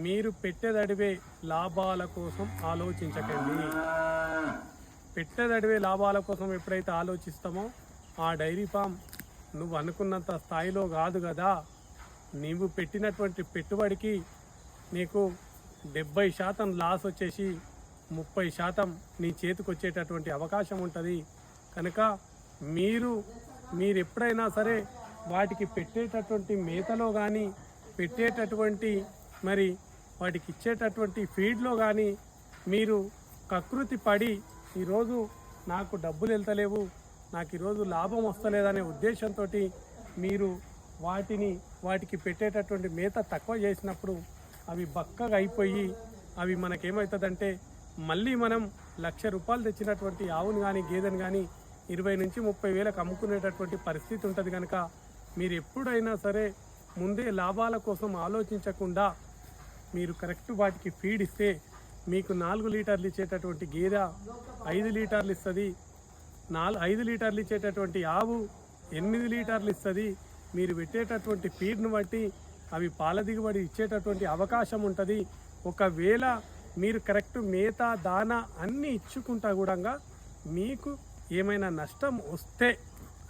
మీరు పెట్టేదడివే లాభాల కోసం ఆలోచించకండి. పెట్టేదడివే లాభాల కోసం ఎప్పుడైతే ఆలోచిస్తామో ఆ డైరీ ఫామ్ నువ్వు అనుకున్నంత స్థాయిలో కాదు కదా. నీవు పెట్టినటువంటి పెట్టుబడికి నీకు 70% లాస్ వచ్చేసి 30% నీ చేతికి వచ్చేటటువంటి అవకాశం ఉంటుంది. కనుక మీరు ఎప్పుడైనా సరే వాటికి పెట్టేటటువంటి మేతలో కానీ పెట్టేటటువంటి మరి వాటికి ఇచ్చేటటువంటి ఫీడ్లో కానీ మీరు కకృతి పడి ఈరోజు నాకు డబ్బులు వెళ్తలేవు, నాకు ఈరోజు లాభం వస్తలేదనే ఉద్దేశంతో మీరు వాటికి పెట్టేటటువంటి మేత తక్కువ చేసినప్పుడు అవి బక్కగా అయిపోయి అవి మనకేమవుతుందంటే మళ్ళీ మనం ₹1,00,000 తెచ్చినటువంటి ఆవును కానీ గేదెను కానీ 20 నుంచి 30 వేలకు అమ్ముకునేటటువంటి పరిస్థితి ఉంటుంది. కనుక మీరు ఎప్పుడైనా సరే ముందే లాభాల కోసం ఆలోచించకుండా మీరు కరెక్ట్ వాటికి ఫీడ్ ఇస్తే మీకు 4 లీటర్లు ఇచ్చేటటువంటి గేదె 5 లీటర్లు ఇస్తుంది, 5 లీటర్లు ఇచ్చేటటువంటి ఆవు 8 లీటర్లు ఇస్తుంది. మీరు పెట్టేటటువంటి ఫీడ్ను బట్టి అవి పాల దిగుబడి ఇచ్చేటటువంటి అవకాశం ఉంటుంది. ఒకవేళ మీరు కరెక్ట్ మేత దానా అన్నీ ఇచ్చుకుంటా కూడా మీకు ఏమైనా నష్టం వస్తే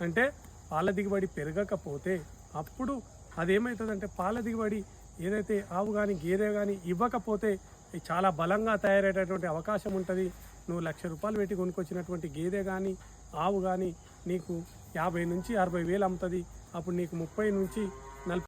అంటే పాల దిగుబడి పెరగకపోతే అప్పుడు అదేమవుతుందంటే పాల దిగుబడి ఏదైతే ఆవు కానీ గేదె కానీ ఇవ్వకపోతే చాలా బలంగా తయారయ్యేటటువంటి అవకాశం ఉంటుంది. నువ్వు ₹1,00,000 పెట్టి కొనుక్కొచ్చినటువంటి గేదె కానీ ఆవు కానీ నీకు 50 నుంచి 60 వేలు అమ్ముతుంది. అప్పుడు నీకు 30 నుంచి